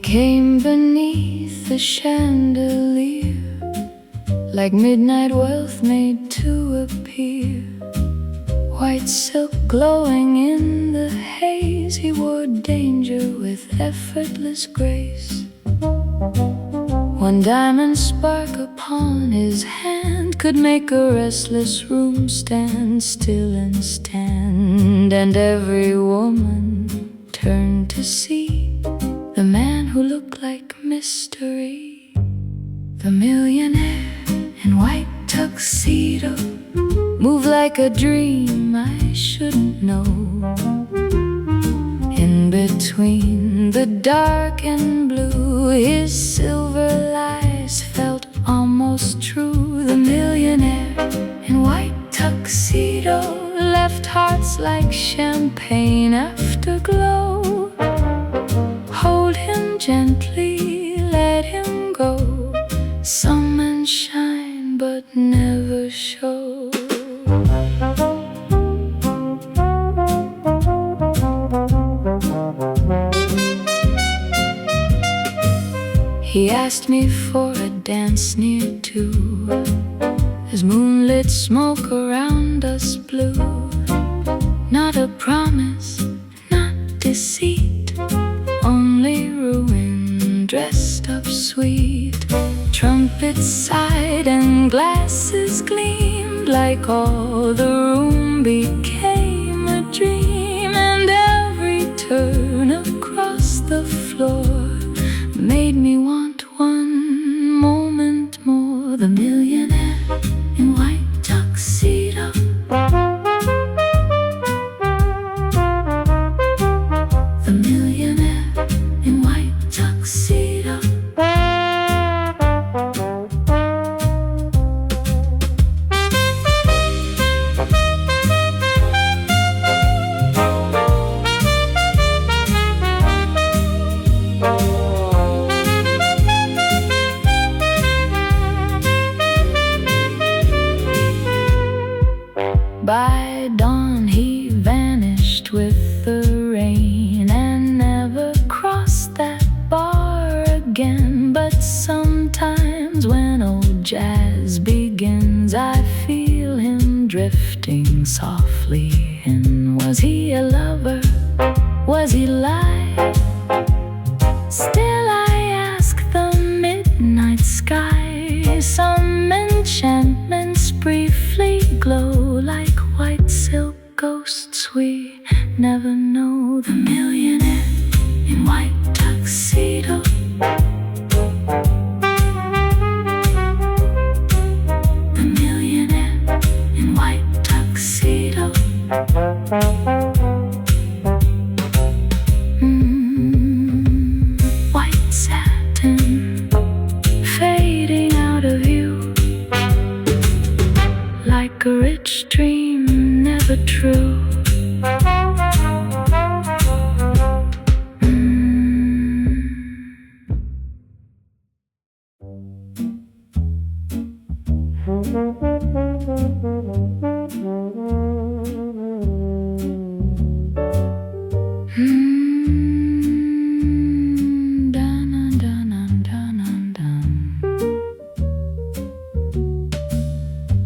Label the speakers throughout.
Speaker 1: came beneath the chandelier, like midnight wealth made to appear. White silk glowing in the haze, he wore danger with effortless grace. One diamond spark upon his hand could make a restless room stand still and stand, and every woman turned to see the man who looked like mystery. The millionaire in white tuxedo moved like a dream I shouldn't know. In between the dark and blue, his silver lies felt almost true. The millionaire in white tuxedo left hearts like champagne afterglow. Hold him gently, let him go. Sun and shine, but never show. He asked me for a dance near to, as moonlit smoke around us blew. Not a promise, not deceit, only ruin dressed up sweet. Trumpets sighed and glasses gleamed, like all the room became a dream. And every turn across the floor made me want one moment more. The millionaire in white tuxedo, the millionaire in white tuxedo. By dawn he vanished with the rain and never crossed that bar again. But sometimes when old jazz begins, I feel him drifting softly in. Was he a lover? Was he live? Still I ask the midnight sky. Some enchantments briefly glow like white silk ghosts we never know. The millionaire in white tuxedo, the millionaire in white tuxedo. White satin fading out of view, like a rich dream never true.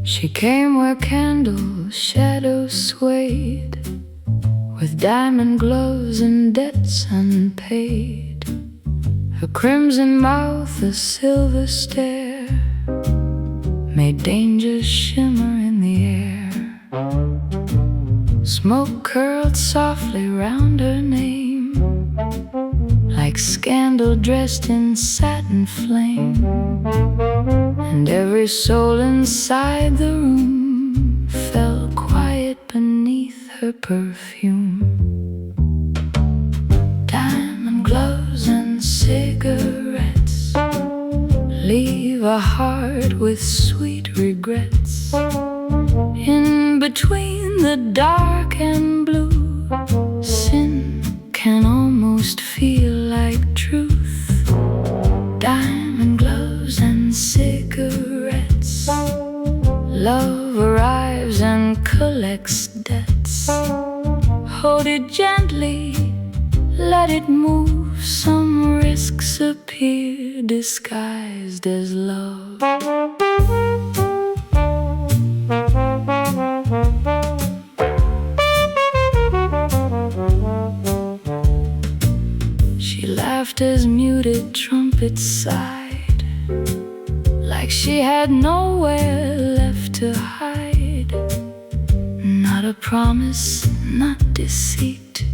Speaker 1: She came where candle shadows swayed, with diamond gloves and debts unpaid. Her crimson mouth, a silver stare, made danger shimmer in the air. Smoke curled softly round her name, like scandal dressed in satin flame. And every soul inside the room fell quiet beneath her perfume. Diamond gloves and cigarettes leave a heart with sweet regrets. In between the dark and blue, sin can almost feel like truth. Diamond gloves and cigarettes, love arrives and collects debts. Hold it gently, let it move some risks appear disguised as love. She laughed as muted trumpets sighed, like she had nowhere left to hide. Not a promise, not deceit,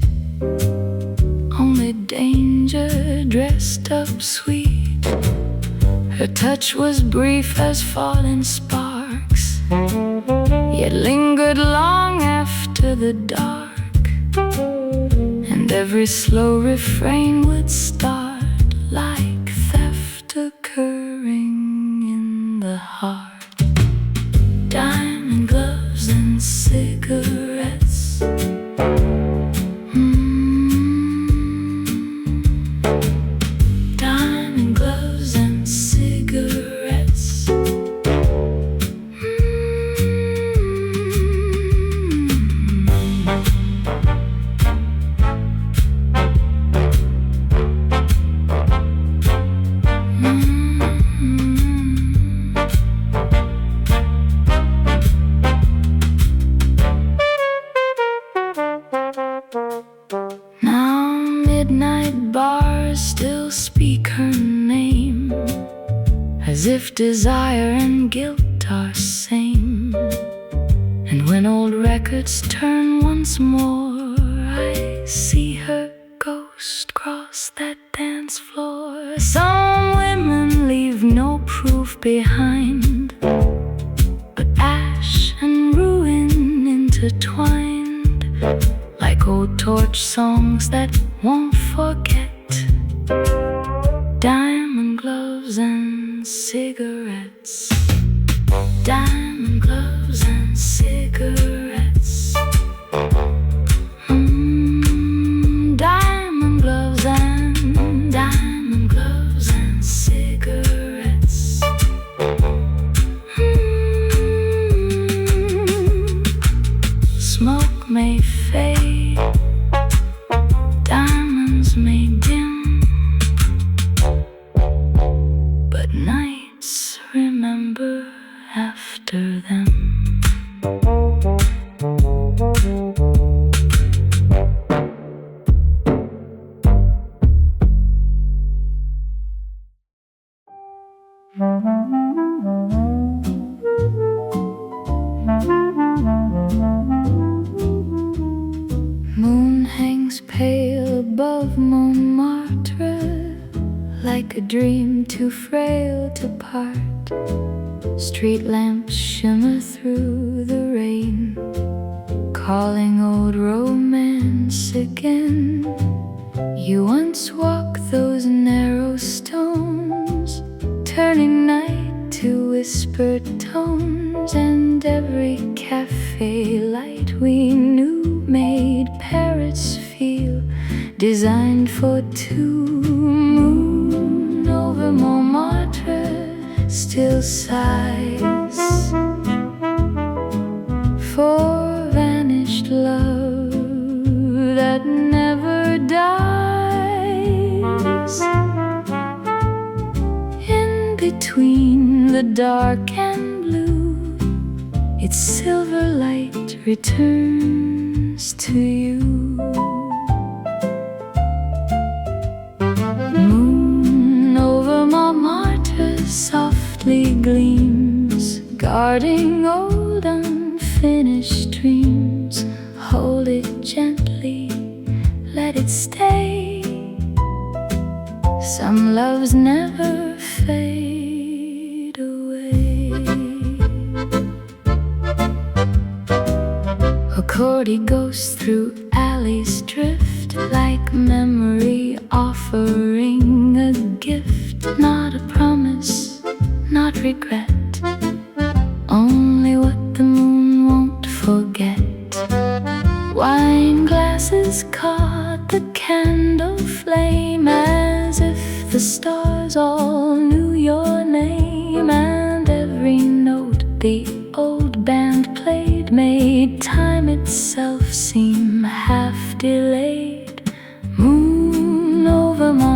Speaker 1: only danger dressed up sweet. Her touch was brief as falling sparks, yet lingered long after the dark. And every slow refrain would start like theft occurring in the heart. Diamond gloves and cigarettes, diamond gloves and cigarettes, Now midnight bars still speak her name, as if desire and guilt are same. And when old records turn once more, I see her ghost cross that dance floor. Some women leave no proof behind, but ash and ruin intertwined, like old torch songs that won't forget. Diamond gloves and cigarettes, diamond gloves and cigarettes, diamond gloves and cigarettes. Smoke may fade, diamonds may dim, but nights remember after them. Moon hangs pale above Montmartre, like a dream too frail to part. Street lamps shimmer through the rain, calling old romance again. You once walked those narrow stones, turning night to whispered tones. And every cafe light we knew made parrots feel designed for two. Moon over Montmartre still sighs for vanished love that never dies. In between the dark and blue, its silver light returns to you. Moon over Montmartre softly gleams, guarding old unfinished dreams. Hold it gently, let it stay. Some loves never fade away. Accordi goes through alleys drift, like memory offering a gift. Not a promise, not regret, only what the moon won't forget. Wine glasses caught the candle flame, as if the stars all knew your name. And every note the old band played made time itself seem half delayed. Moon over my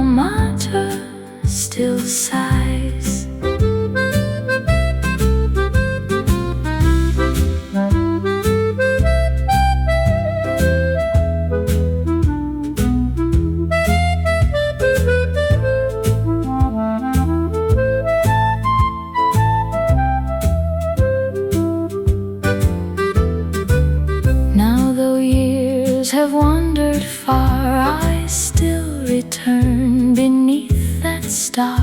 Speaker 1: Others have wandered far, I still return beneath that star,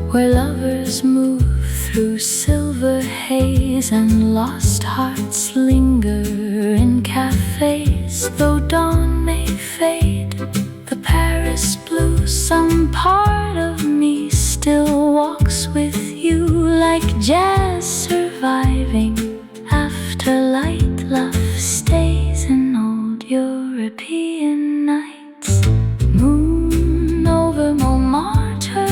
Speaker 1: where lovers move through silver haze and lost hearts linger in cafes. Though dawn may fade, the Paris blue, some part of me still walks with you, like jazz surviving after light. Love stays in old European nights. Moon over Montmartre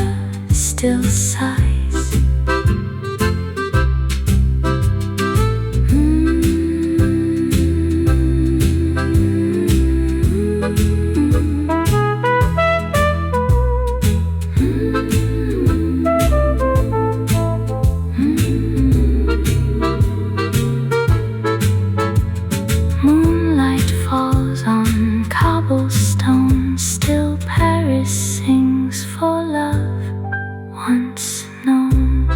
Speaker 1: still sighs. Cobblestone, still Paris sings for love once known.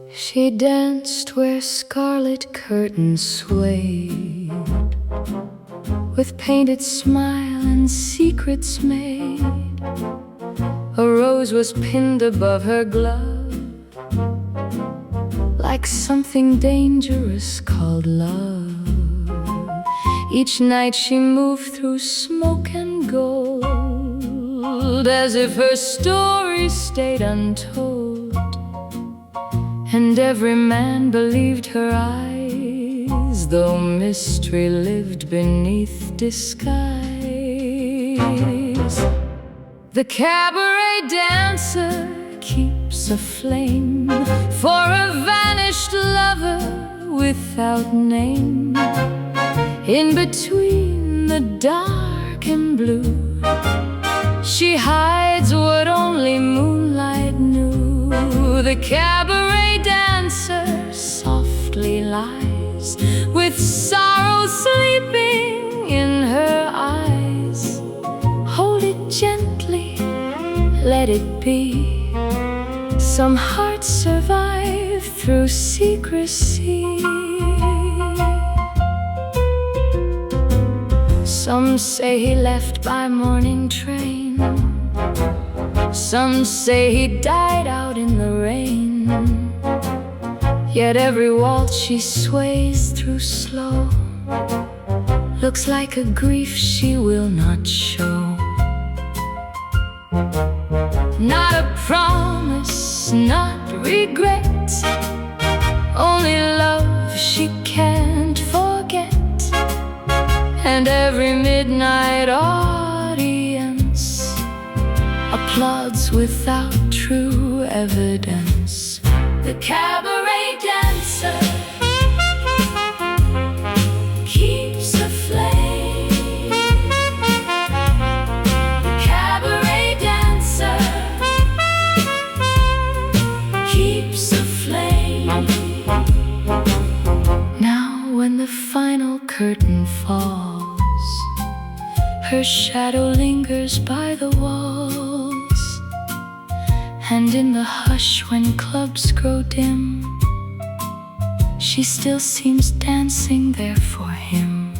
Speaker 1: She danced where scarlet curtains swayed, with painted smile and secrets made. A rose was pinned above her glove, like something dangerous called love. Each night she moved through smoke and gold, as if her story stayed untold, and every man believed her eyes, though mystery lived beneath disguise. The cabaret dancer keeps a flame for a vanished lover without name. In between the dark and blue, she hides what only moonlight knew. The cabaret dancer softly lies, with sorrow sleeping in her eyes. Hold it gently, let it be. Some hearts survive through secrecy. Some say he left by morning train, some say he died out in the rain. Yet every waltz she sways through slow looks like a grief she will not show. Not a promise, not regret, only love she can't forget. And every midnight audience applauds without true evidence. The cabaret dancer keeps a flame. The cabaret dancer keeps a flame. Now when the final curtain falls, her shadow lingers by the walls, and in the hush when clubs grow dim, she still seems dancing there for him.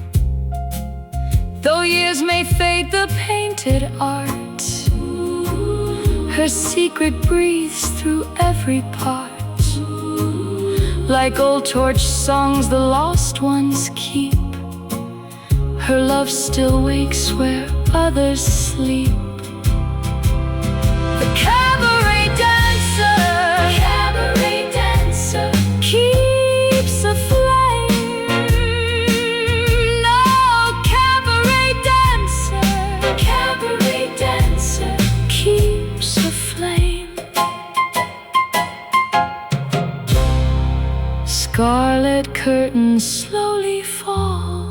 Speaker 1: Though years may fade the painted art, her secret breathes through every part. Like old torch songs the lost ones keep, her love still wakes where others sleep. The cabaret dancer keeps a flame. No, cabaret dancer keeps a flame. Scarlet curtains slowly fall,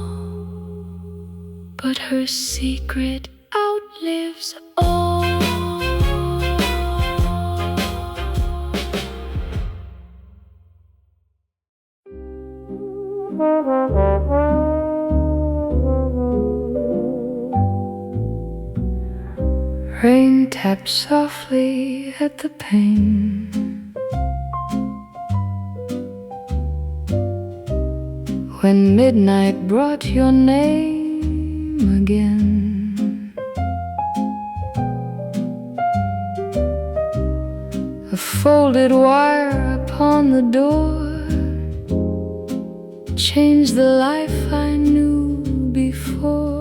Speaker 1: but her secret outlives all. Rain tapped softly at the pane. When midnight brought your name again, a folded wire upon the door changed the life I knew before.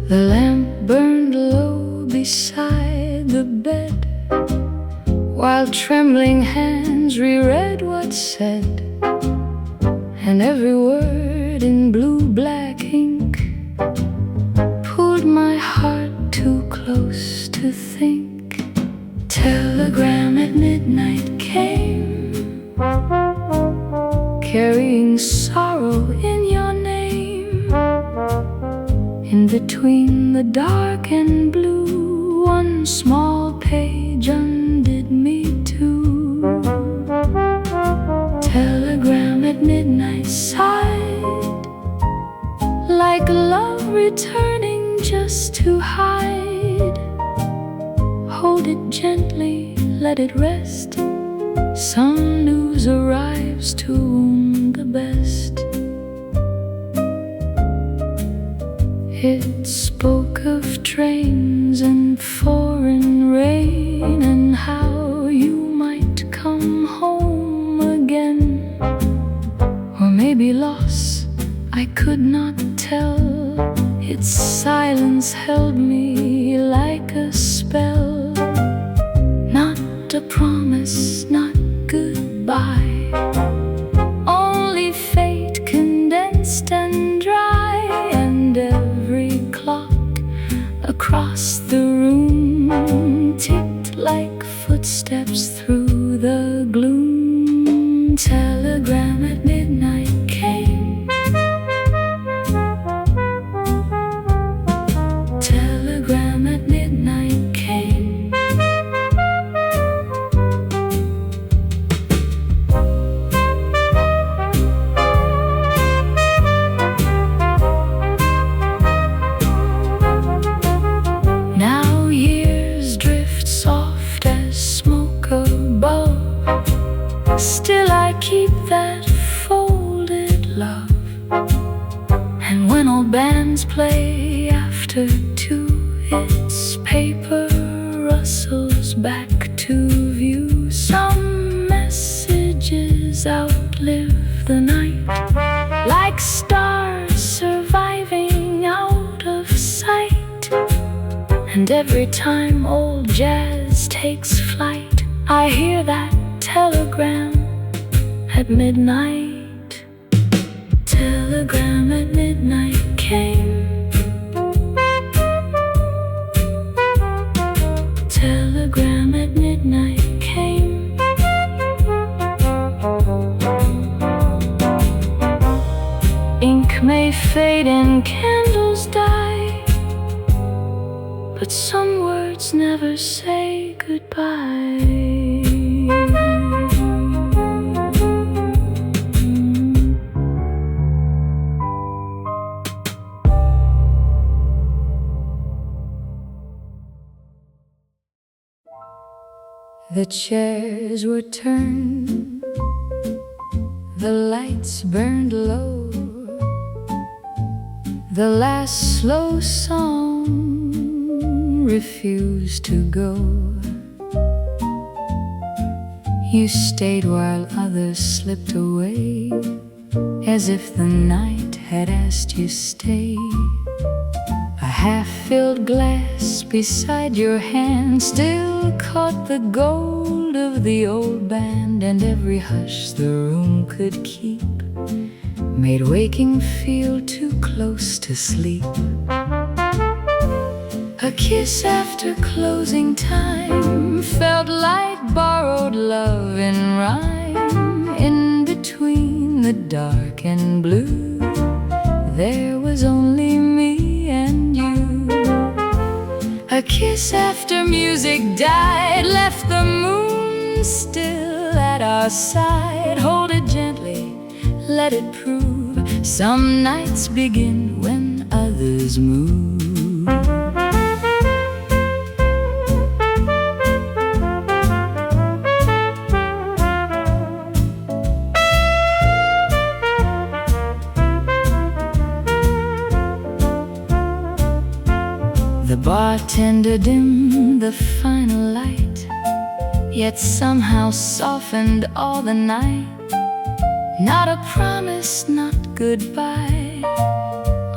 Speaker 1: The lamp burned low beside the bed, while trembling hands reread what's said, and every word in blue-black ink pulled my heart too close to think. Telegram at midnight came, carrying sorrow in your name. In between the dark and blue, one small page undid me too. Telegram at midnight sighed, like love returning just to hide. Hold it gently, let it rest. Some news arrives to wound the best. It spoke of trains and foreign rain, and how you might come home again. Or maybe loss, I could not tell. Its silence held me like a spell. Not a promise, not goodbye, only fate condensed and dry. And every clock across the room ticked like footsteps through the gloom. Telegram at midnight came. Telegram at midnight came. Now years drift soft as smoke above. Still I keep that folded love. And when old bands play after two, its paper rustles back to view. Some messages outlive the night, like stars surviving out of sight. And every time old jazz takes flight, I hear that telegram at midnight. Telegram at midnight came. Telegram at midnight came. Ink may fade and candles die, but some words never say goodbye. The chairs were turned, the lights burned low, the last slow song refused to go. You stayed while others slipped away, as if the night had asked you stay. A half-filled glass beside your hand still caught the gold of the old band, and every hush the room could keep made waking feel too close to sleep. A kiss after closing time felt like borrowed love in rhyme. In between the dark and blue, there was only me and you. A kiss after music died left the moon still at our side. Hold it gently, let it prove some nights begin when others mother's mood. The bartender dimmed the final light, yet somehow softened all the night. Not a promise, not goodbye,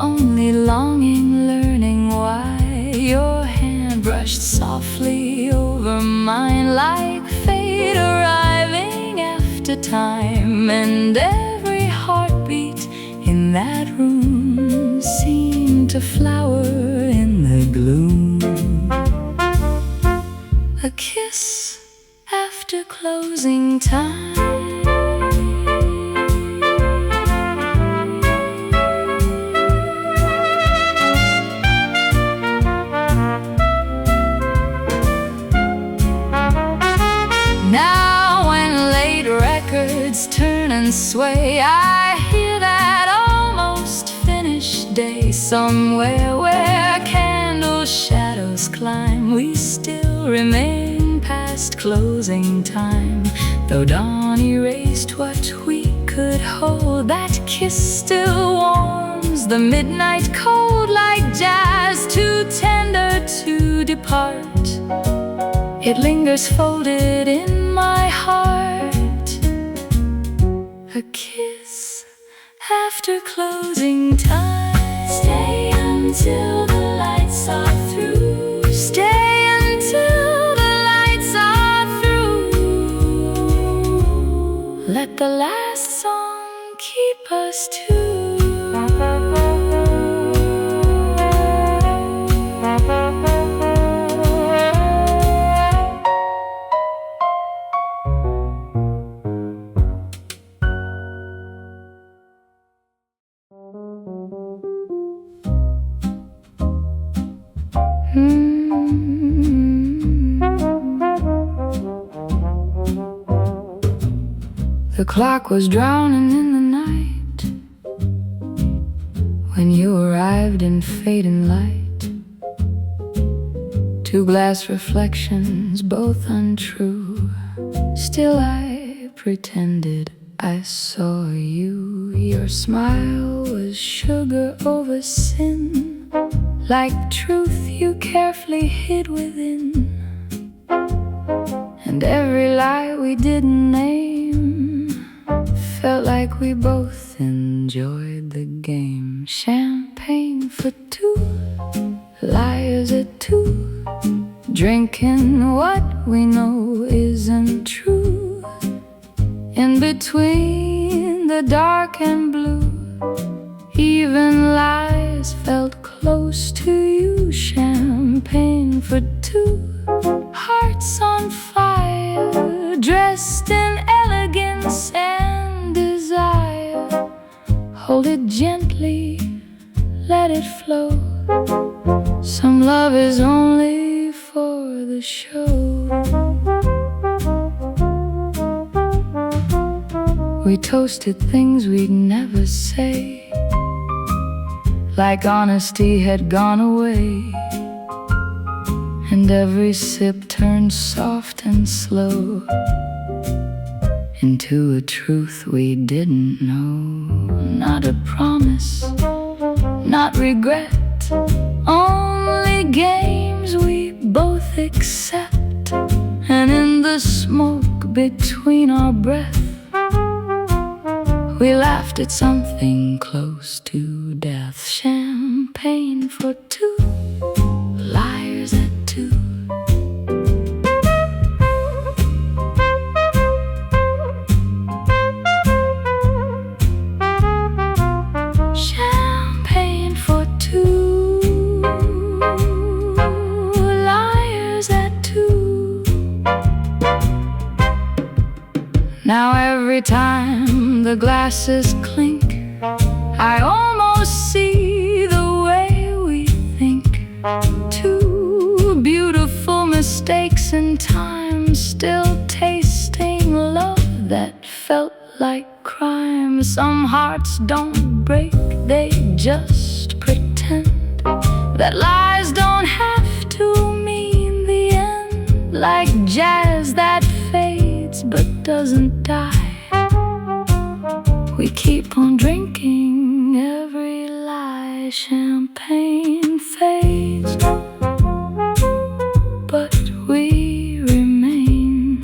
Speaker 1: only longing, learning why. Your hand brushed softly over mine like fate arriving after time. And every heartbeat in that room seemed to flower in the gloom. A kiss after closing time. Now when late records turn and sway, I hear that almost finished day. Somewhere where candle shadows climb, we still remain past closing time. Though dawn erased what we could hold, that kiss still warms the midnight cold like jazz too tender to depart. It lingers folded in my heart. A kiss after closing time. Stay until the lights are through. Stay until the lights are through. Let the last song keep us two. The clock was drowning in the night when you arrived in fading light. Two glass reflections, both untrue. Still I pretended I saw you. Your smile was sugar over sin, like truth you carefully hid within. And every lie we didn't name felt like we both enjoyed the game. Champagne for two, liars at two, drinking what we know isn't true. In between the dark and blue, even lies felt close to you. Champagne for two, hearts on fire, dressed in elegance and desire. Hold it gently, let it flow. Some love is only for the show. We toasted things we'd never say, like honesty had gone away. And every sip turned soft and slow into a truth we didn't know. Not a promise, not regret, only games we both accept. And in the smoke between our breath, we laughed at something close to death. Champagne for two, liars at two. Champagne for two, liars at two. Now every time the glasses clink, I almost see the way we think. Two beautiful mistakes in time, still tasting love that felt like crime. Some hearts don't break, they just pretend. that lies don't have to mean the end, like jazz that fades but doesn't die. We keep on drinking every lie, champagne fades, but we remain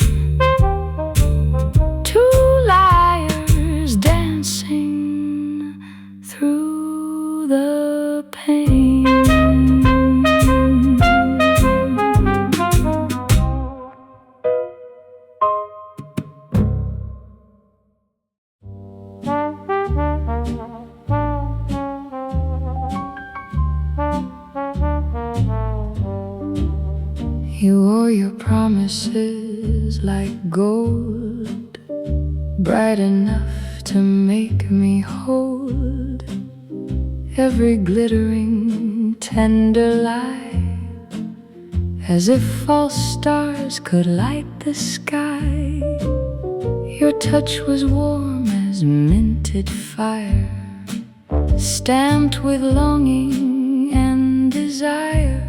Speaker 1: two liars dancing through the pain. You wore your promises like gold, bright enough to make me hold every glittering, tender lie, as if false stars could light the sky. Your touch was warm as minted fire, stamped with longing and desire.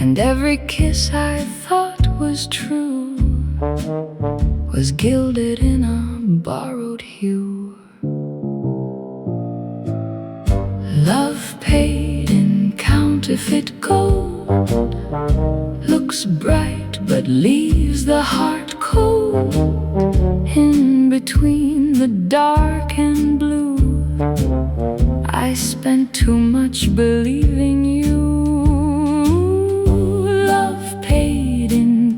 Speaker 1: And every kiss I thought was true was gilded in a borrowed hue. Love paid in counterfeit gold looks bright but leaves the heart cold. In between the dark and blue, I spent too much believing you.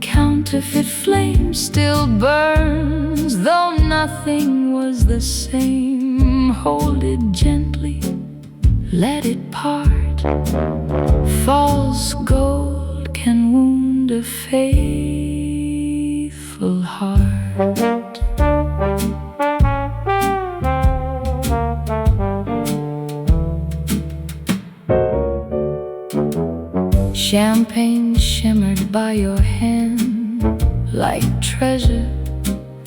Speaker 1: Counterfeit flame still burns, though nothing was the same. Hold it gently, let it part. False gold can wound a faithful heart. Champagne shimmered by your hand like treasure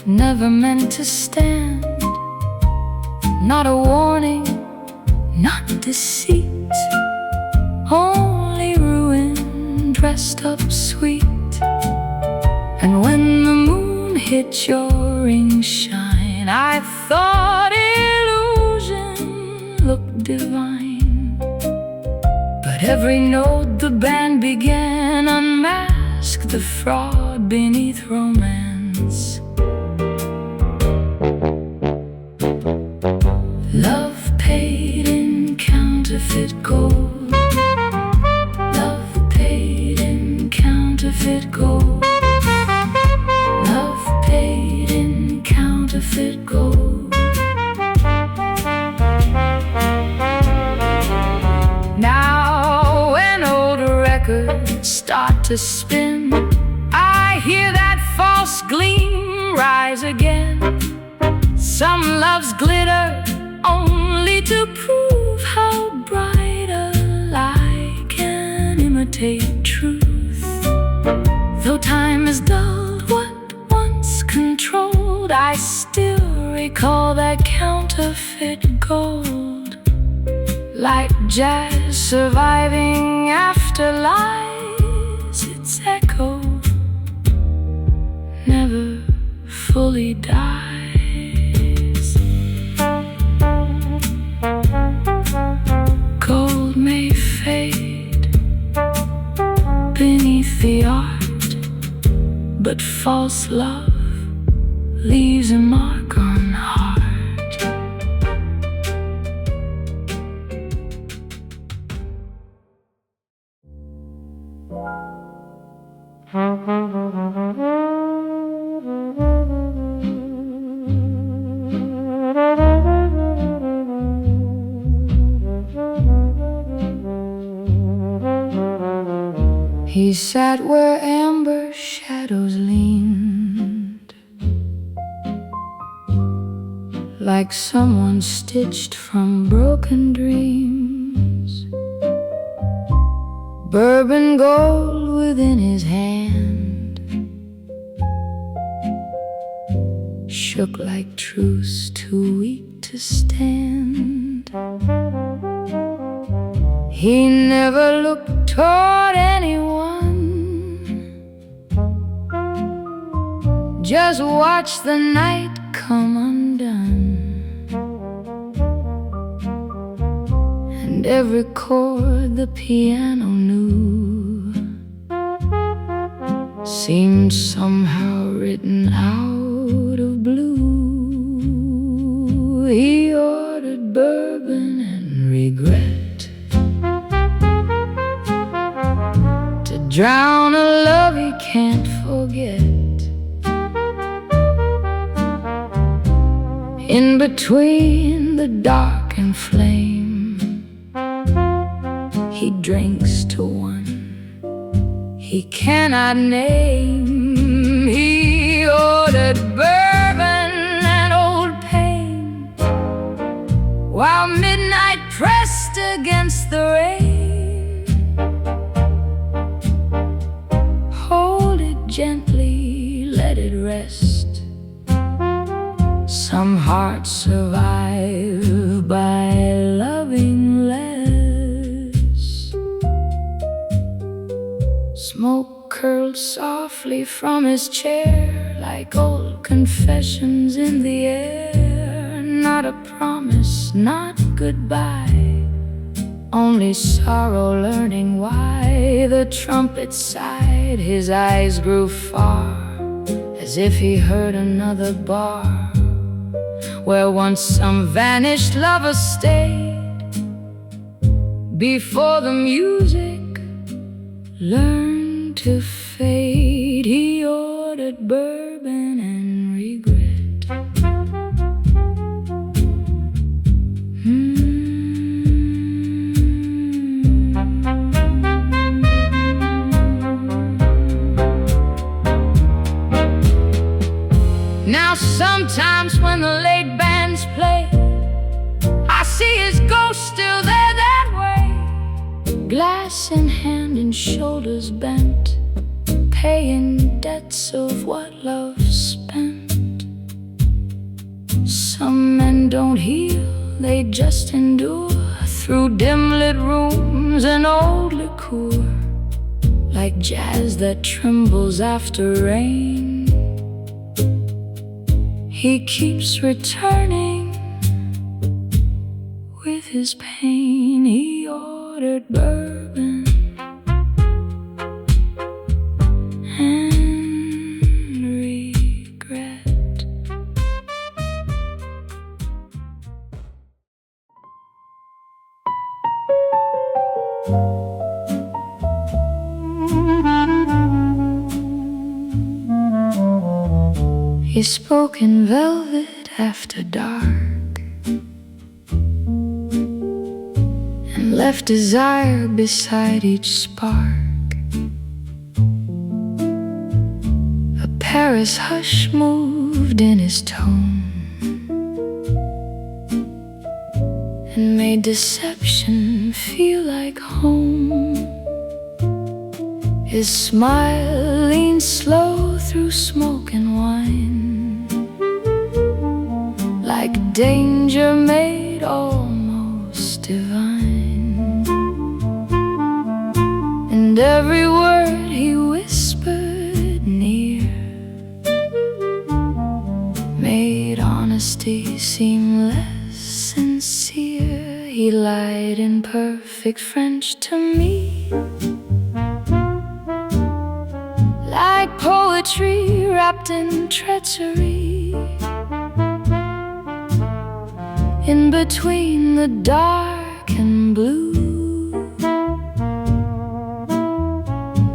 Speaker 1: never meant to stand. Not a warning, not deceit, only ruin dressed up sweet. And when the moon hit your ring shine, I thought illusion looked divine. But every note the band began unmasked the fraud beneath romance. Love paid in counterfeit gold. Love paid in counterfeit gold. Love paid in counterfeit gold. Now when old records start to spin, I hear that false gleam rise again. Some loves glitter only to prove how bright a lie can imitate truth. Though time has dulled what once controlled, I still recall that counterfeit gold, like jazz surviving after lies. Its echo never fully dies. Gold may fade beneath the art, but false love leaves a mark on heart. He sat where amber shadows leaned, like someone stitched from broken dreams. Bourbon gold within his hand shook like truths too weak to stand. He never looked toward anyone, just watched the night come undone. And every chord the piano knew seemed somehow written out of blue. He ordered bourbon and regret to drown a love he can't forget. In between the dark and flame, he drinks to one he cannot name. He ordered bourbon and old pain, while midnight pressed against the rain. Hold it gently, let it rest. Some hearts survive by loving less. Smoke curled softly from his chair, like old confessions in the air. Not a promise, not goodbye, only sorrow learning why. The trumpet sighed, his eyes grew far, as if he heard another bar, where once some vanished lover stayed, before the music learned to fade. He ordered bourbon and regret. Now sometimes when the late bands play, I see his ghost still there that way, glass in hand and shoulders bent, paying debts of what love spent. Some men don't heal, they just endure through dim-lit rooms and old liqueur, like jazz that trembles after rain. He keeps returning with his pain. He ordered bourbon and regret. He spoke in velvet after dark, and left desire beside each spark. A Paris hush moved in his tone, and made deception feel like home. His smile leaned slow through smoke and wine, like danger made almost divine. And every word he whispered near made honesty seem less sincere. He lied in perfect French to me, like poetry wrapped in treachery. In between the dark and blue,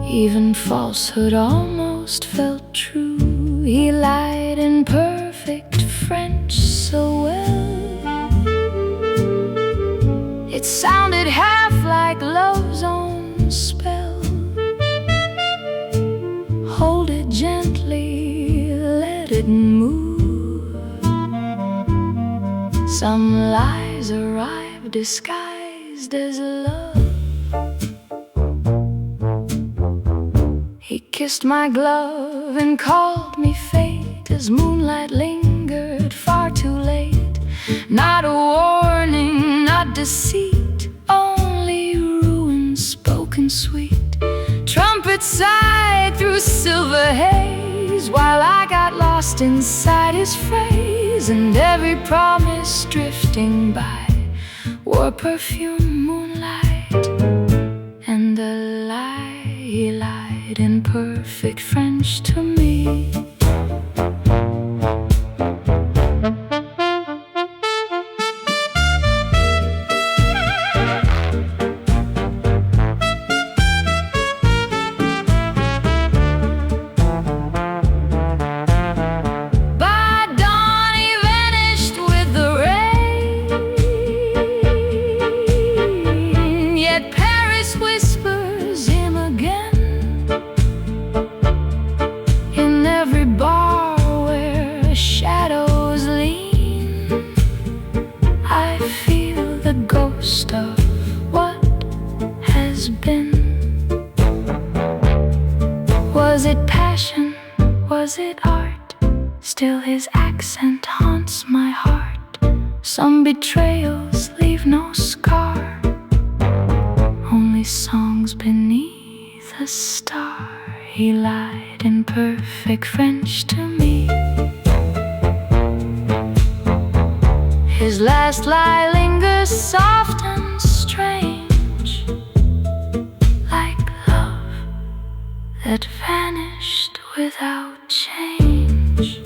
Speaker 1: even falsehood almost felt true. He lied in perfect French so well, it sounded half like love's own spell. Hold it gently, let it move. Some lies arrive disguised as love. He kissed my glove and called me fate, as moonlight lingered far too late. Not a warning, not deceit, only and sweet. Trumpets sighed through silver haze, while I got lost inside his phrase. And every promise drifting by wore perfume moonlight, and the lie he lied in perfect French to me. Of what has been. Was it passion? Was it art? Still his accent haunts my heart. Some betrayals leave no scar, only songs beneath a star. He lied in perfect French to me. His last lie lingers soft and strange, like love that vanished without change.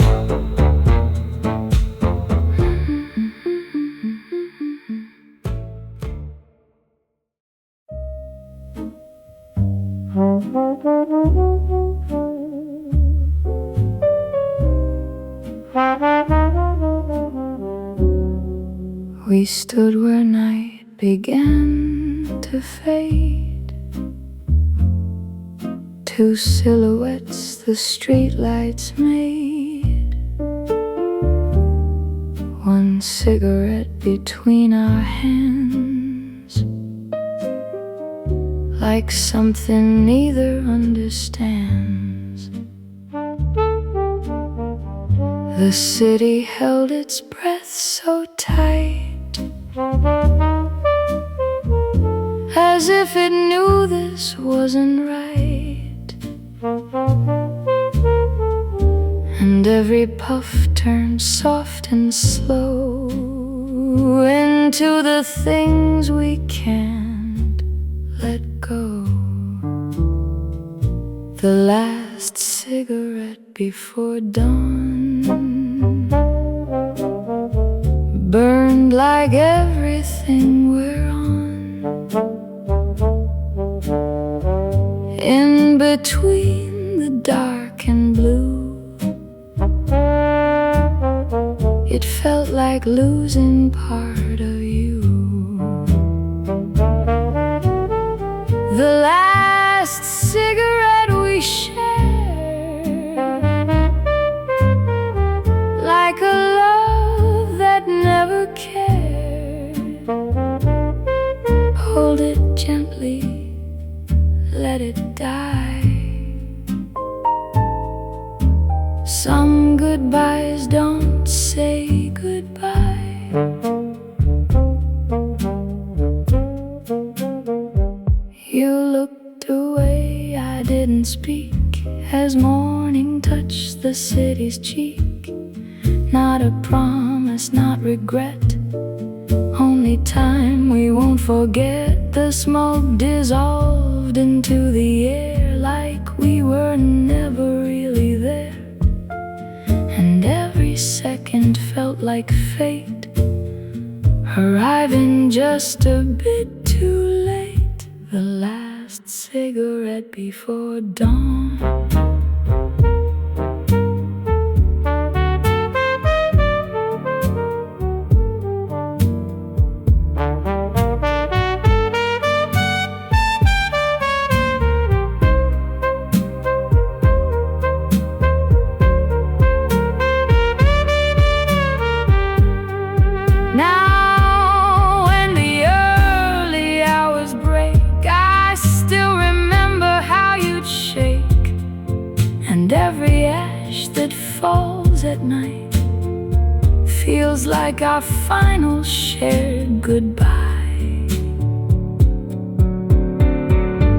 Speaker 1: We stood where night began to fade, two silhouettes the streetlights made, one cigarette between our hands, like something neither understands. The city held its breath so tight, as if it knew this wasn't right. And every puff turned soft and slow into the things we can't let go. The last cigarette before dawn burned like everything we're on. In between the dark and blue, it felt like losing part of you. The last cigarette we shared, like a love that never cared. Hold it gently, let it die. Some goodbyes don't say goodbye. You looked away, I didn't speak, as morning touched the city's cheek. Not a promise, not regret, only time we won't forget. The smoke dissolved into the air like we were never really there, and every second felt like fate, arriving just a bit too late. The last cigarette before dawn. Now when the early hours break, I still remember how you'd shake, and every ash that falls at night feels like our final shared goodbye.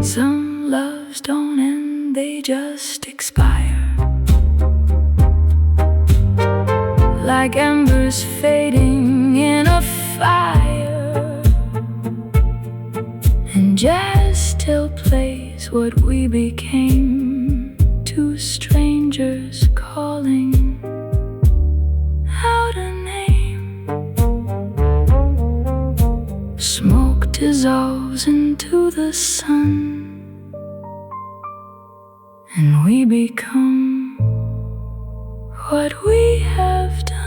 Speaker 1: So don't end, they just expire. Like embers fading in a fire. And jazz still plays what we became, two strangers calling out a name. Smoke dissolves into the sun, and we become what we have done.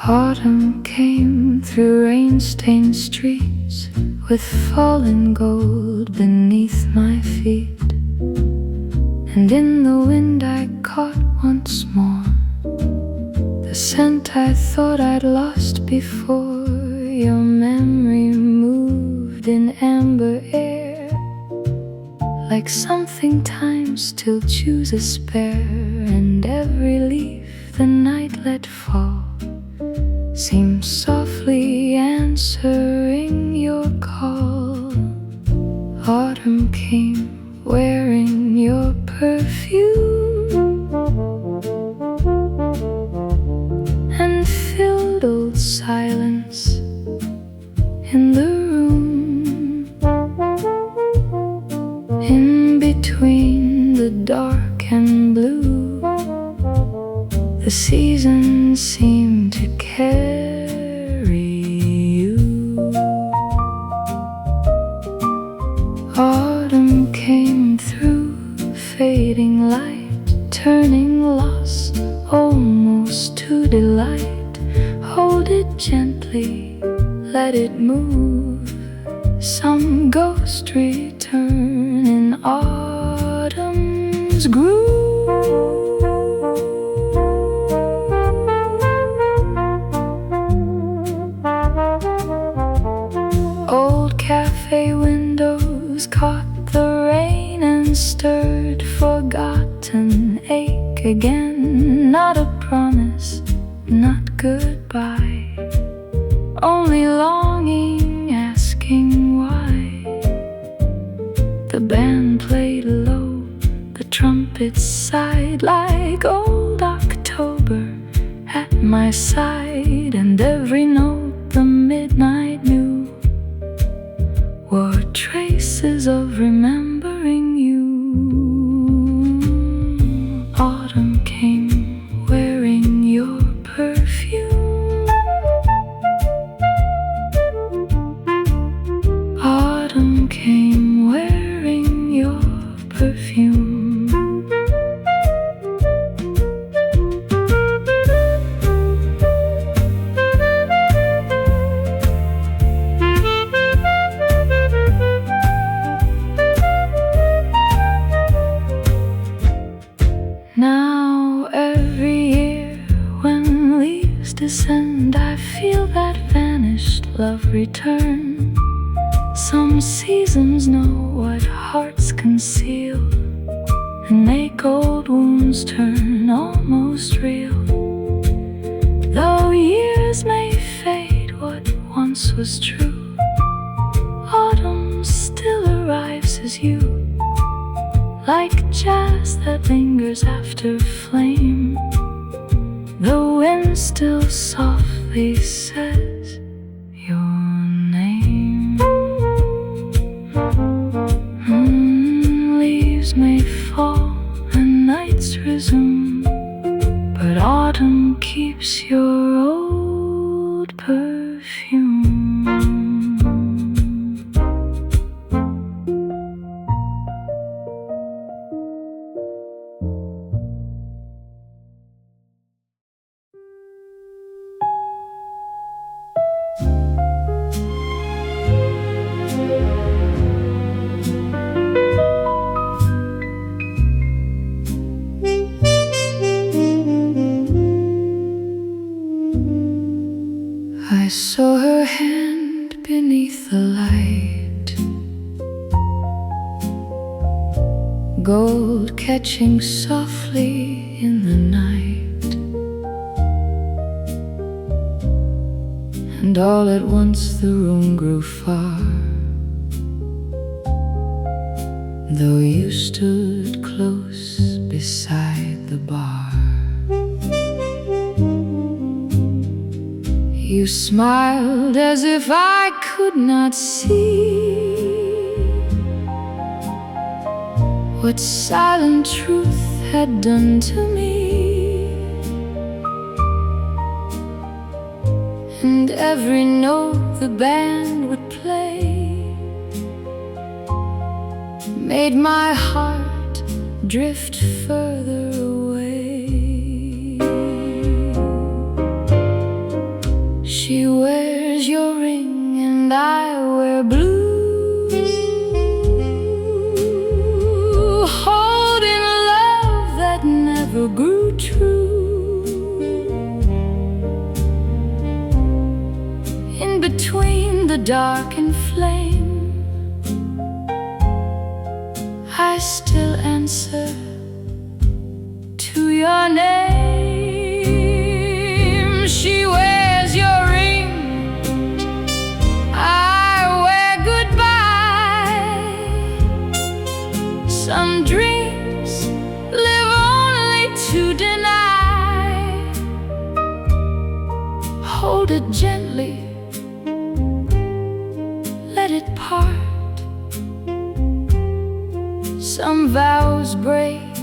Speaker 1: Autumn came through rain-stained streets, with fallen gold beneath my feet. And in the wind I caught once more the scent I thought I'd lost before. Your memory moved in amber air, like something time still chooses spare. And every leaf the night let fall seems softly answering your call. Autumn came wearing your perfume and filled old silence in the room. In between the dark and blue, the seasons seem to carry you. Autumn came through, fading light, turning loss almost to delight. Hold it gently, let it move. Some ghost return in autumn's groove. Old cafe windows caught the rain and stirred forgotten ache again. Not a promise, not goodbye, only longing, asking why. The band played low, the trumpets sighed, like old October at my side. And every note the midnight knew were traces of remembering you. Autumn came wearing your perfume. Autumn came wearing your perfume. Now every year when leaves descend, I feel that vanished love return. Some seasons know what hearts conceal and make old wounds turn almost real. Though years may fade what once was true, autumn still arrives as you, like jazz that lingers after flame. The wind still softly says your name. Leaves may fall and nights resume, but autumn keeps your old perfume. light, gold catching softly in the night. And all at once the room grew far, though you stood close beside the bar. You smiled as if I could not see what silent truth had done to me. And every note the band would play made my heart drift further away. She wears your ring and I wear blue, holding a love that never grew true. In between the dark and flame, I still answer to your name. She wears your ring, I wear goodbye. Some dreams live only to deny. Hold it gently, let it part. Some vows break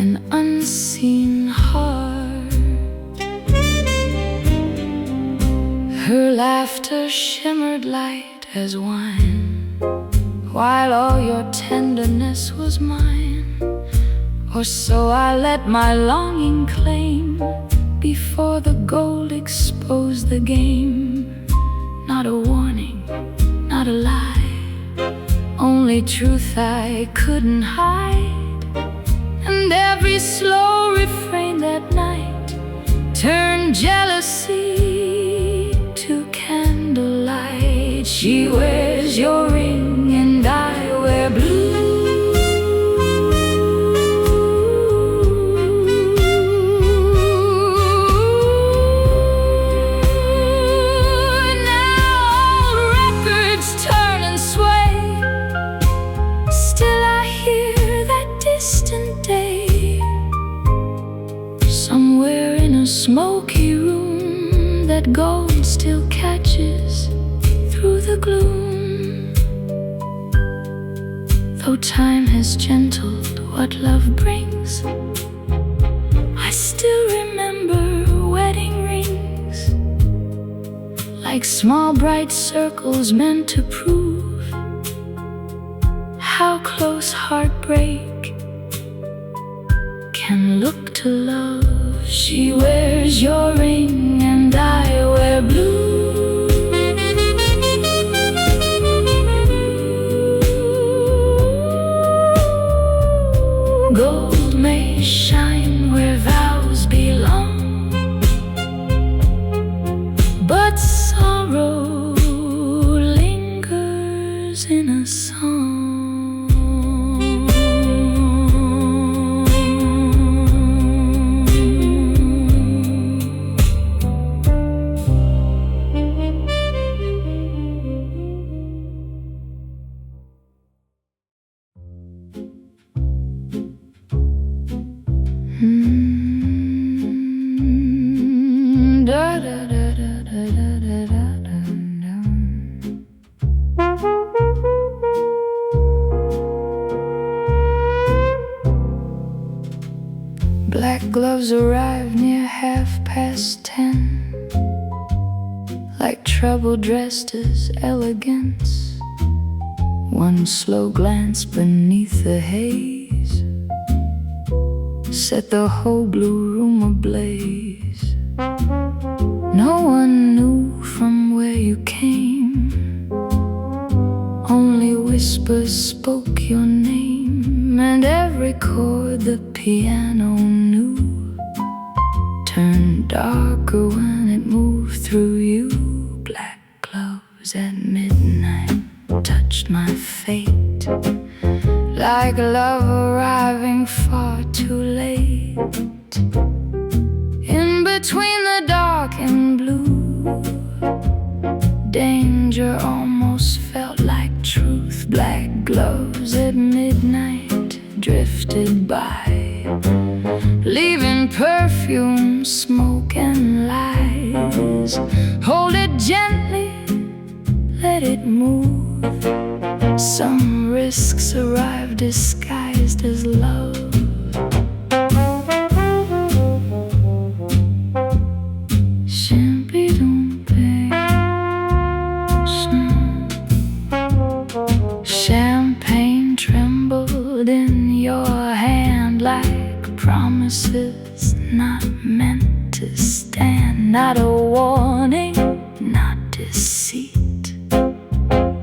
Speaker 1: an unseen heart. Her laughter shimmered light as wine, while all your tenderness was mine. Or so I let my longing claim, before the gold exposed the game. Not a warning, not a lie, only truth I couldn't hide. And every slow refrain that night turned jealousy to candlelight. She wears your ring and I wear blue. Somewhere in a smoky room, that gold still catches through the gloom. Though time has gentled what love brings, I still remember wedding rings, like small bright circles meant to prove how close heartbreak can look to love. She wears your ring and I wear blue. Gold may shine where vows belong, but sorrow lingers in a song. Black gloves arrive near 10:30, like trouble dressed as elegance. One slow glance beneath the haze set the whole blue room ablaze. No one knew from where you came, only whispers spoke your name. And every chord the piano knew turned darker when it moved through you. Black gloves at midnight. touched my fate, like love arriving far too late. In between the dark and blue, danger almost felt like truth. Black gloves at midnight drifted by, leaving perfume, smoke, and lies. Hold it gently, let it move. Some risks arrive disguised as love. Champagne trembled in your hand like promises not meant to stand. Not a warning, not deceit,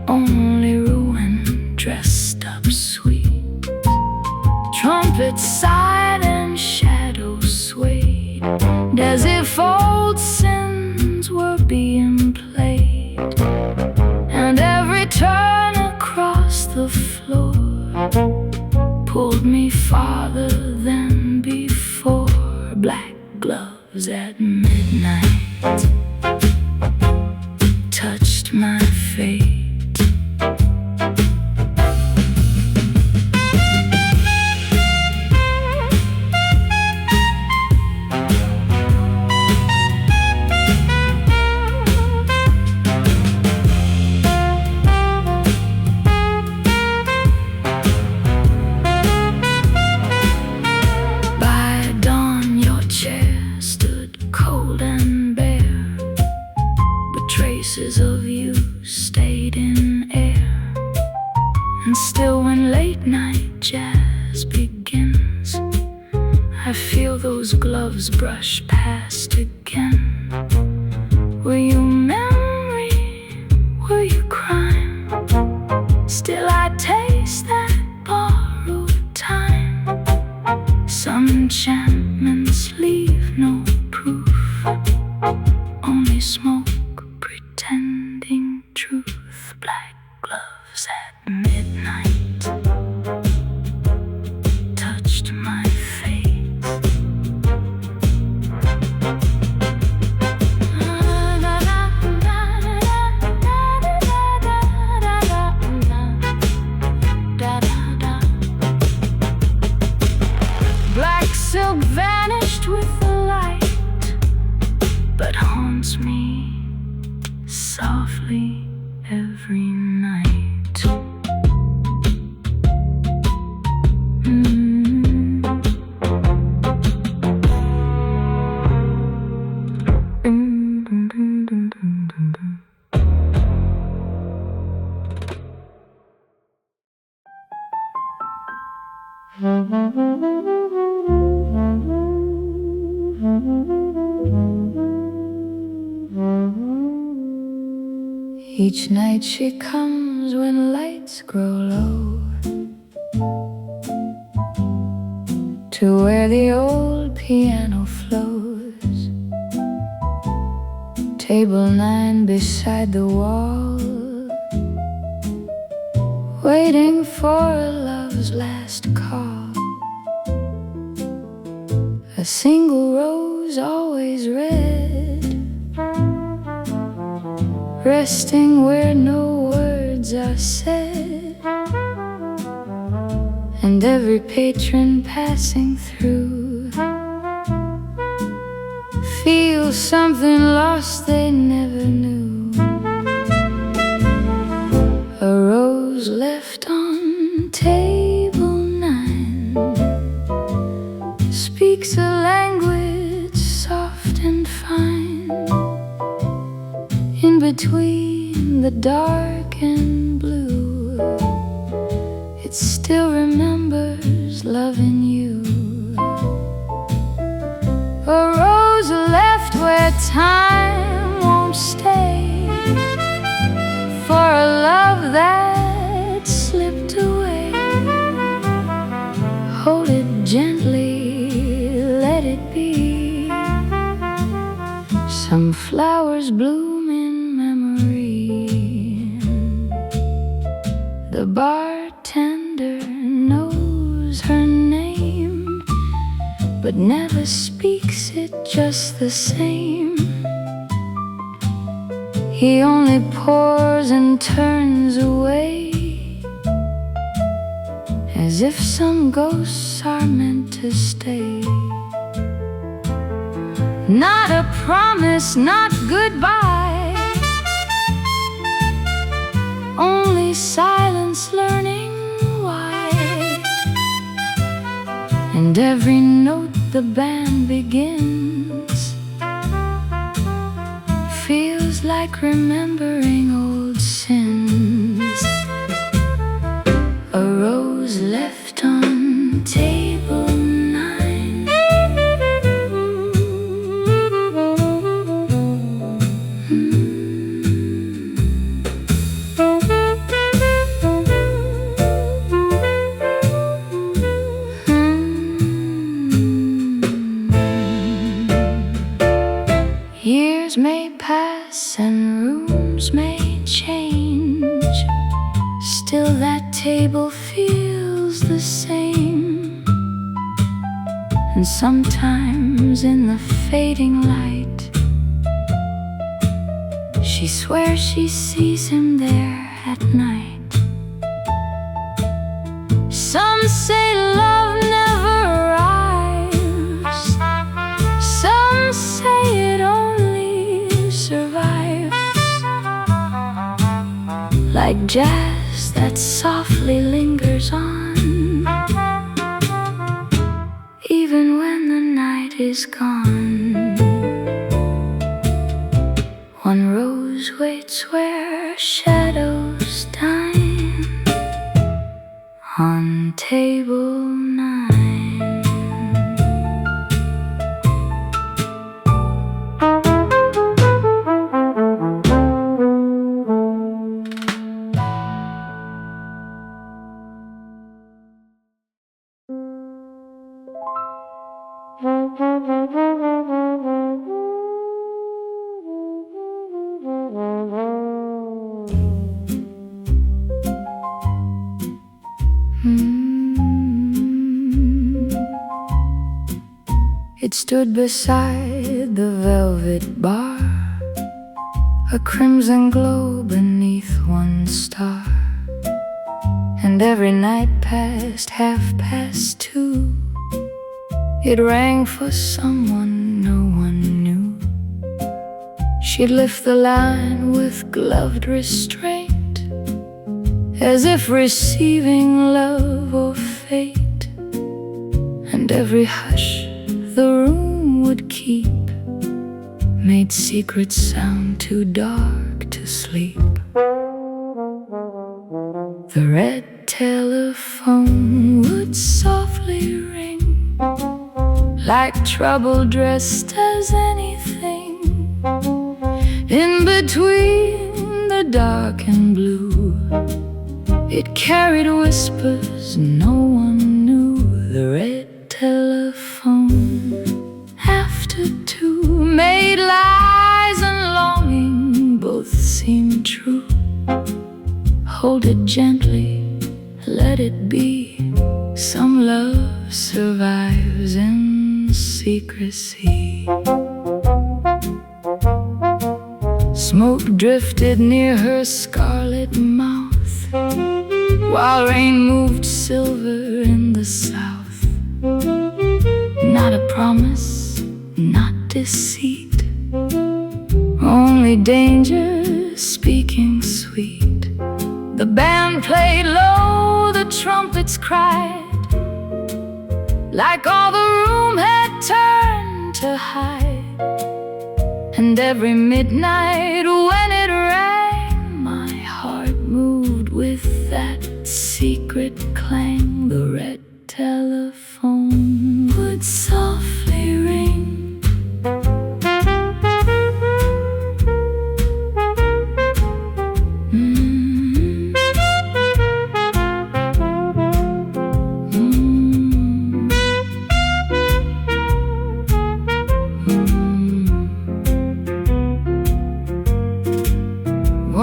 Speaker 1: only ruin dressed up sweet. Trumpets sighed and shadows swayed, as if old sins were being played. And every turn across the floor pulled me farther than before. Black gloves at midnight touched my fate. Traces of you stayed in air. And still when late night jazz begins, I feel those gloves brush past again. Were you memory? Were you crime? Still I taste that borrowed time. Some enchantments leave no proof, only smoke pretending truth. Black gloves at midnight touched my fate. Black silk vanished with the light, but haunts me softly every night. Each night she comes when lights grow low, to where the old piano flows. Table 9 beside the wall, waiting for a love's last call. A single rose always red, resting where no words are said. And every patron passing through feels something lost they never knew. A rose left on table 9 speaks a language soft and fine. In between the dark and blue, it still remembers loving you. A rose left where time won't stay, for a love that slipped away. Hold it gently, let it be. Some flowers bloom in memory, The bartender knows her name, but never speaks it just the same. He only pours and turns away, as if some ghosts are meant to stay. Not a promise, not goodbye, only silence learning why. And every note the band begins feels like remembering old sins. A rose left on table 9. Years may pass and rooms may change, still that table feels the same. And sometimes in the fading light, she swears she sees him there at night. Some say love never arrives, some say it only survives, like jazz that softly lingers on, even when the night is gone. One rose waits where shadows dine, on table 9. It stood beside the velvet bar, a crimson glow beneath one star. And every night past 2:30, it rang for someone no one knew. She'd lift the line with gloved restraint, as if receiving love or fate. And every hush the room would keep made secrets sound too dark to sleep. The red telephone would softly ring, like trouble dressed as anything. In between the dark and blue, it carried whispers no one knew. The red telephone, after 2, made lies and longing both seem true. Hold it gently, let it be. Some love survives in secrecy. Smoke drifted near her scarlet mouth, while rain moved silver in the south. Not a promise, not deceit, only danger speaking sweet. The band played low, the trumpets cried, like all the room had turned to hide. And every midnight when it rang, my heart moved with that secret clang. The red telephone would softly ring.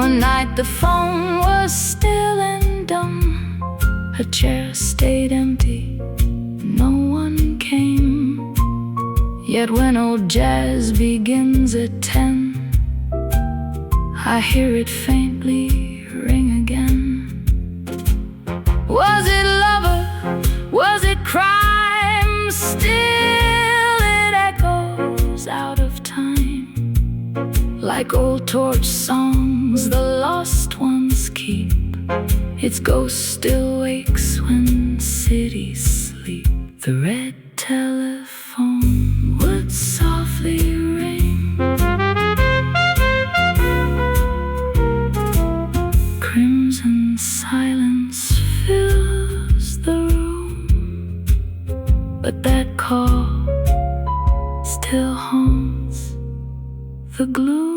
Speaker 1: One night the phone was still and dumb. chair stayed empty, no one came. Yet when old jazz begins at 10, I hear it faintly ring again. Was it lover? Was it crime? Still it echoes out of time, like old torch songs the lost ones keep. Its ghost still wakes when cities sleep. The red telephone would softly ring. Crimson silence fills the room, but that call still haunts the gloom.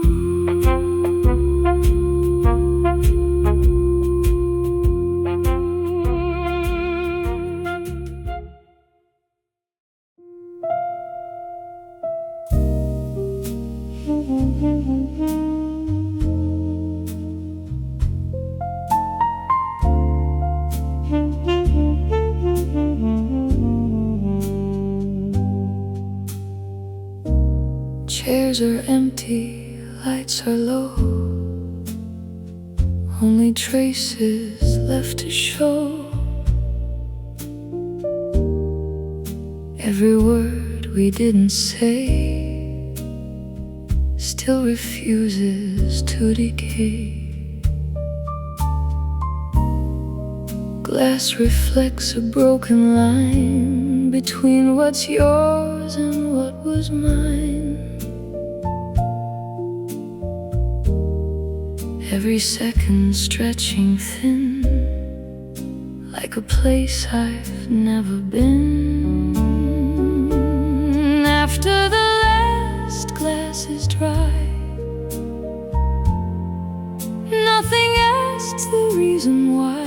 Speaker 1: Chairs are empty, lights are low, only traces left to show. Every word we didn't say still refuses to decay. Glass reflects a broken line between what's yours and what was mine. Every second stretching thin, like a place I've never been. After the last glass is dry, nothing asks the reason why.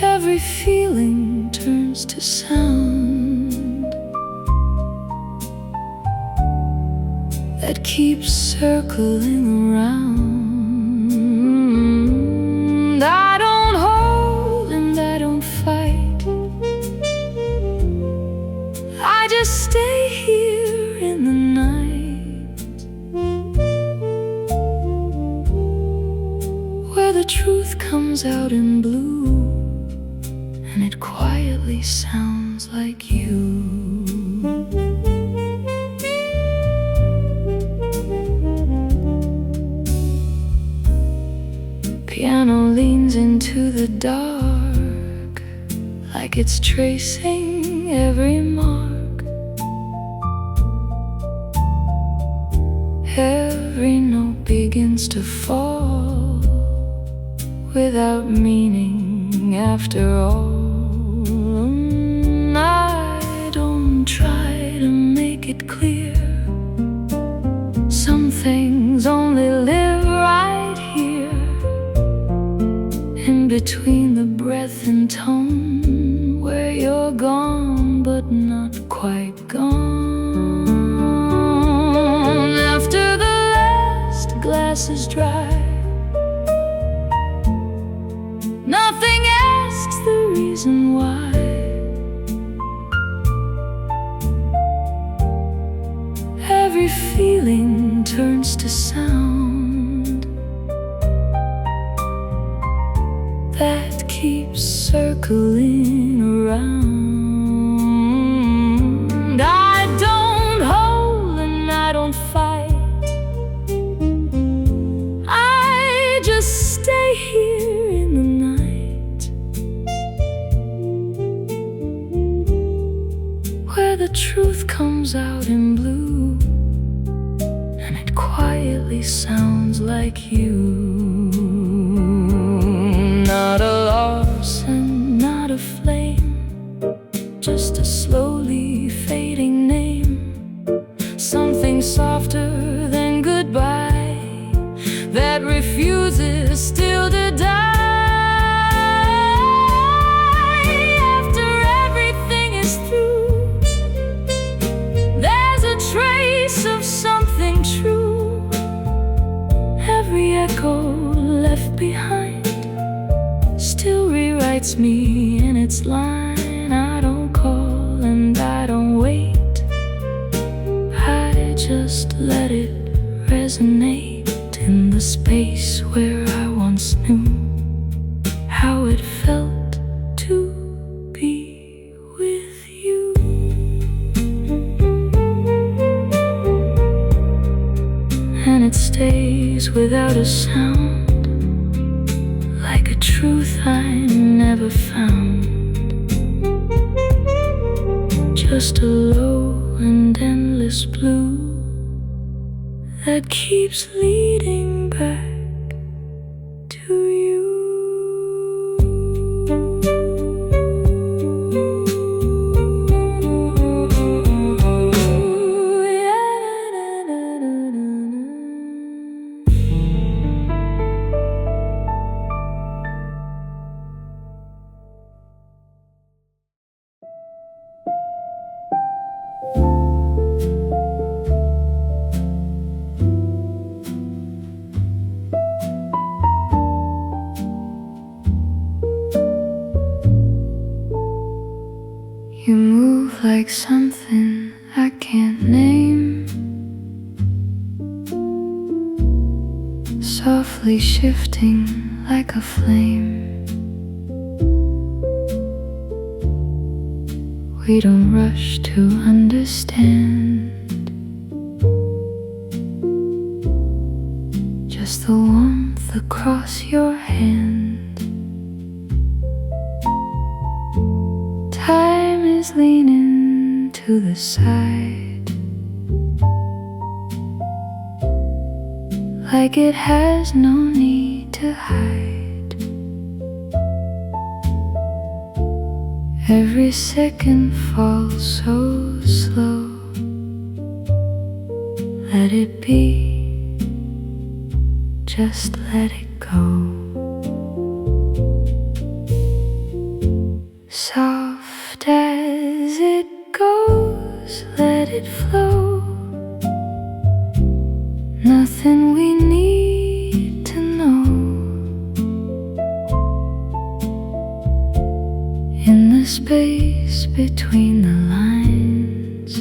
Speaker 1: Every feeling turns to sound that keeps circling around. I don't hold and I don't fight, I just stay here in the night, where the truth comes out in blue, and it quietly sounds like you. Piano leans into the dark, like it's tracing every mark. Every note begins to fall without meaning after all. I don't try to make it clear, some things only live right here, in between the breath and tone, where you're gone but not quite gone. After the last glass is dry, nothing asks the reason why. Every feeling turns to sound that keeps circling around. I don't hold and I don't fight, I just stay here in the night, where the truth comes out in blue, and it quietly sounds like you. Not a loss and not a flame, just a slowly fading name. Something softer than goodbye, that refuses still to die. After everything is through, there's a trace of something true. Every echo left behind still rewrites me in its line. I don't call and I don't wait, I just let it resonate in the space where I once knew how it felt to be with you. And it stays without a sound, like a truth I never found. Just a low and endless blue that keeps leading back to you. You move like something I can't name, softly shifting like a flame. We don't rush to understand, just the warmth across your hand. Time is leaning to the side, like it has no need to hide. Every second falls so slow. Let it be, just let it go. Soft as it goes, let it flow. Nothing we need to know. In the space between the lines,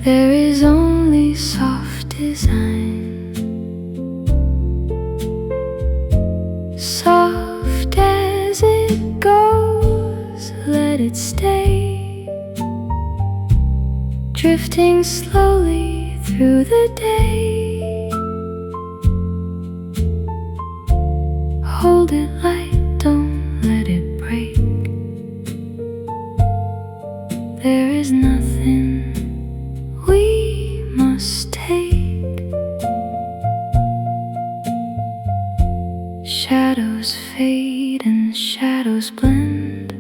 Speaker 1: there is only soft design. Soft as it goes, let it stay, drifting slowly through the day. Hold it light, don't let it break. There is nothing we must take. Shadows fade and shadows blend,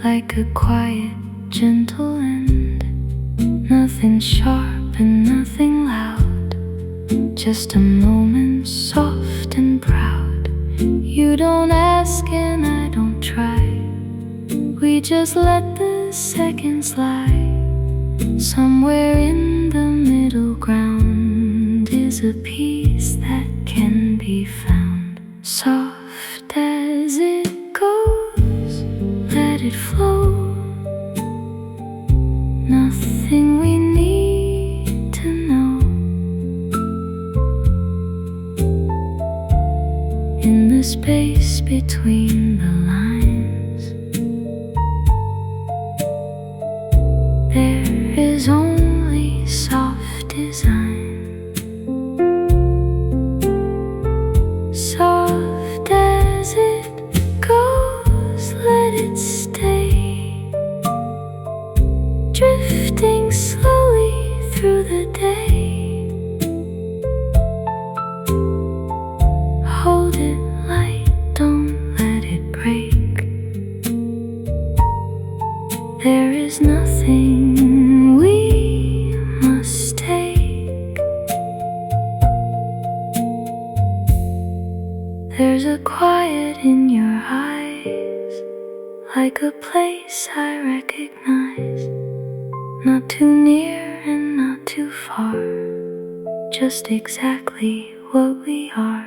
Speaker 1: like a quiet, gentle end. Nothing sharp and nothing loud, just a moment soft and proud. You don't ask and I don't try, we just let the seconds lie. Somewhere in the middle ground is a peace that can be found. Soft as it goes, let it flow. Nothing we need to know. In the space between the lines, there is only soft design. Soft as it goes, let it stay, drifting slowly through the day. Hold it light, don't let it break. There is nothing we must take. There's a quiet in your eyes, like a place I recognize. Not too near and not too far, just exactly what we are.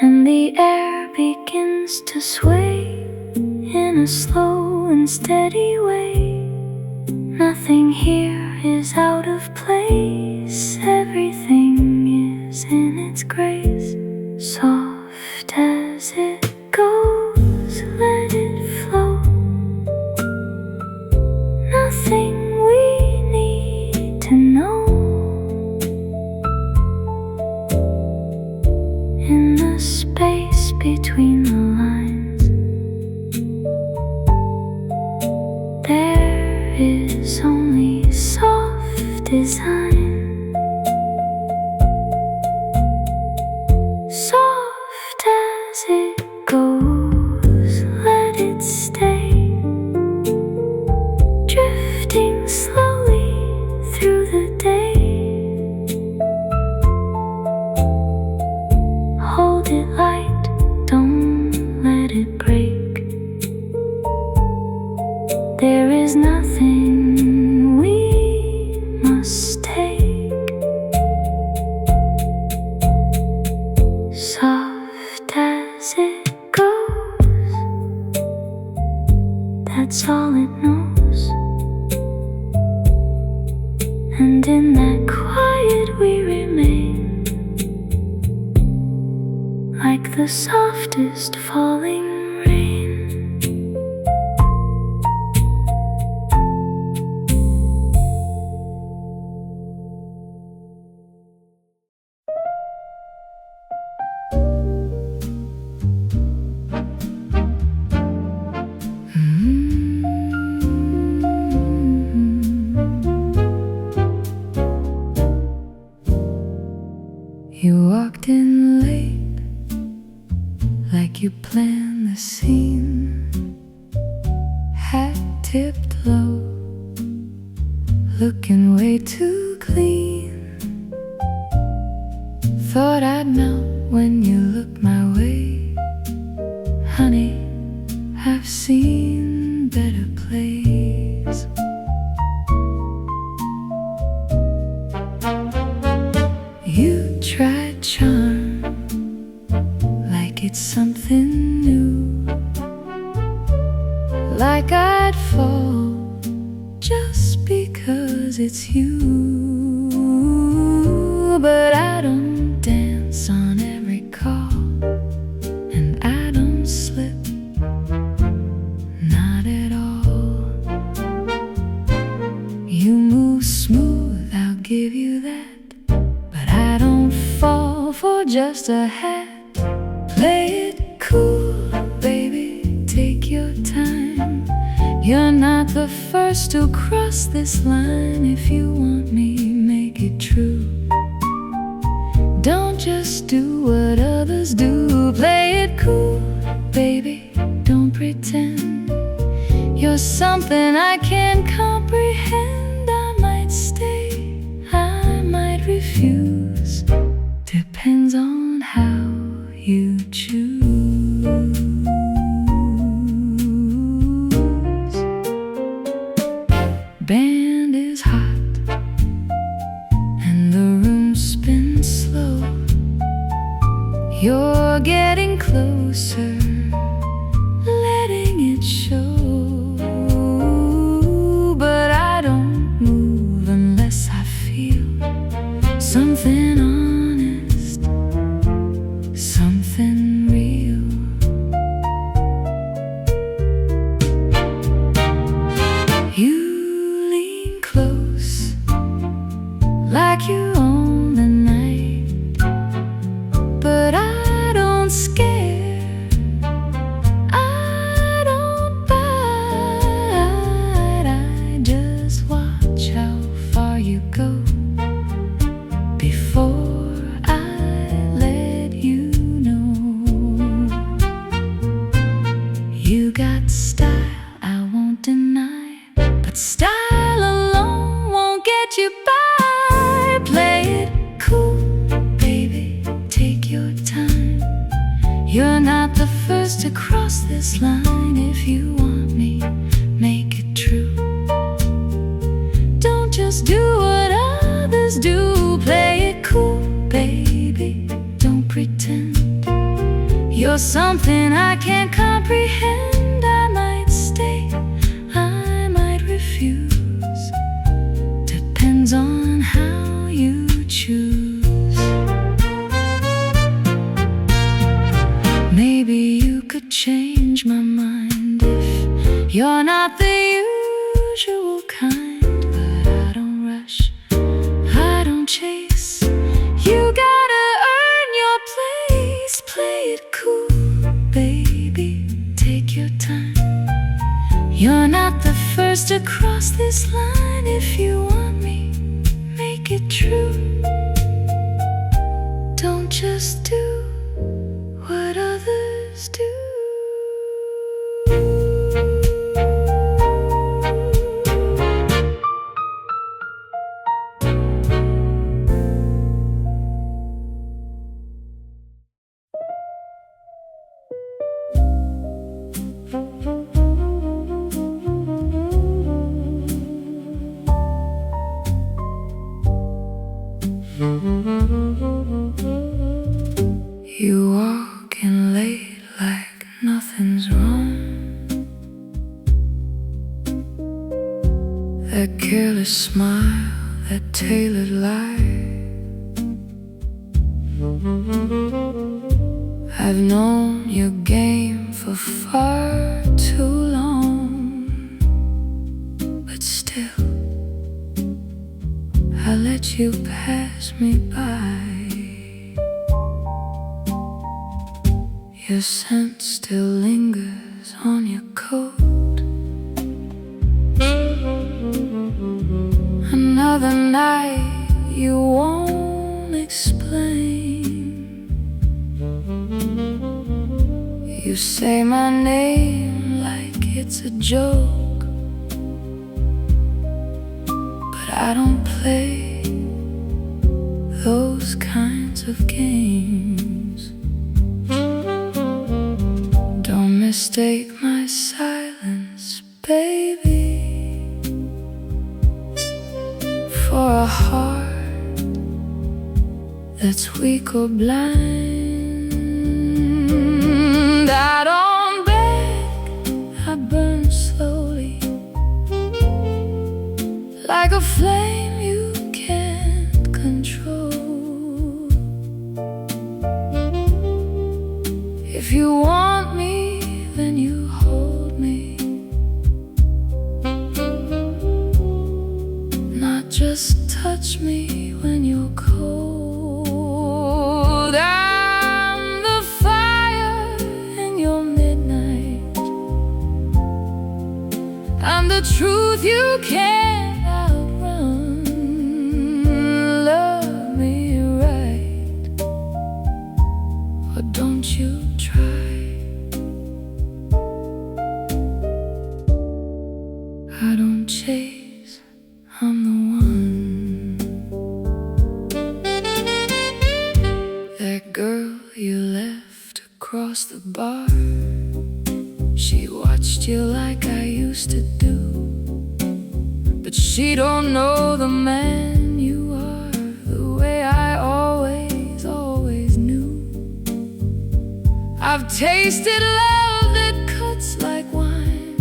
Speaker 1: And the air begins to sway in a slow and steady way. Nothing here is out of place. Everything is in its grace. Soft as it goes, let it flow. Nothing we need to know. In the space between the lines, there is only soft design. Soft as it goes, let it stay, drifting slowly through the day. Hold it light, don't let it break. There is nothing we must take. Soft as it goes, that's all it knows. And in that quiet we remain, like the softest falling rain. You walked in late, like you planned the scene. Hat tipped low, looking way too clean. Thought I'd melt when you looked my way. Honey, I've seen better plays. You tried charm like it's something new, like I'd fall just because it's you. But I don't dance on every call, and I don't slip, not at all. You move smooth, I'll give you that, but I don't fall for just a hat. Play it cool, baby, take your time. You're not the first to cross this line. If you want me, make it true. Don't just do what others do. Play it cool, baby, don't pretend. You're something I can't comprehend. I might stay, I might refuse. Depends on how you choose. Band is hot and the room spins slow. You're getting closer, letting it show. But I don't move unless I feel something honest, something real. You lean close, like you own the night, but I don't scare, I don't bite. I just watch how far you go before I let you know. You got style, I won't deny, but style alone won't get you by. Play it cool, baby, take your time. You're not the first to cross this line. If you want me, make it true. Don't just do what others do. Play it You're something I can't comprehend. I might stay, I might refuse. Depends on how you choose. Maybe you could change my mind if you're not the usual kind. But I don't rush, I don't chase. You gotta earn your place. Play it cool, baby, take your time. You're not the first to cross this line. If you want me, make it true. Don't just do what others do. You walk in late like nothing's wrong. That careless smile, that tailored lie. I've known your game for far too long, but still I let you pass me by. Your scent still lingers on your coat. Another night you won't explain. You say my name like it's a joke, but I don't play those kinds of games. Don't mistake my silence, baby, for a heart that's weak or blind. I don't beg, I burn slowly, like a flame you can't control. If you want me, then you hold me, not just touch me when you're cold. I'm the fire in your midnight. I'm the truth you can't outrun. Love me right, or don't you try. I don't chase, I'm the one. That girl you left across the bar, she watched you like I used to do, but she don't know the man you are, the way I always knew. I've tasted love that cuts like wine,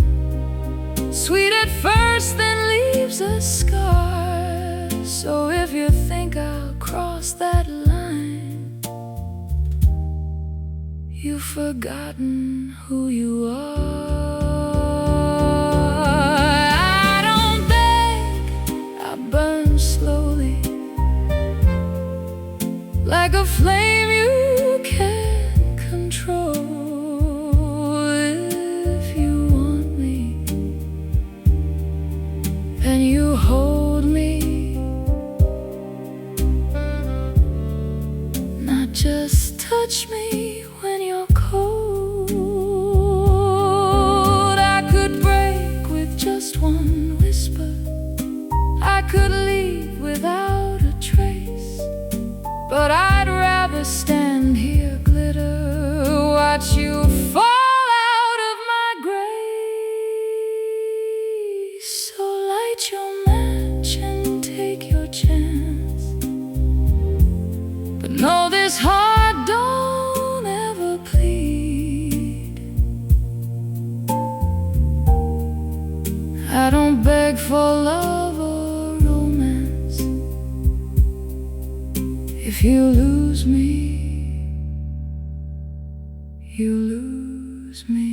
Speaker 1: sweet at first, then leaves a scar. So if you think I'll cross that line, you've forgotten who you are. I don't beg, I burn slowly, like a flame you can't control. If you want me, then you hold me, not just touch me when you're cold. I could break with just one whisper, I could leave without a trace, but I'd rather stand here, glitter, watch you fall out of my grace. So light your match and take your chance, but know this heart don't ever please. If you lose me, you lose me.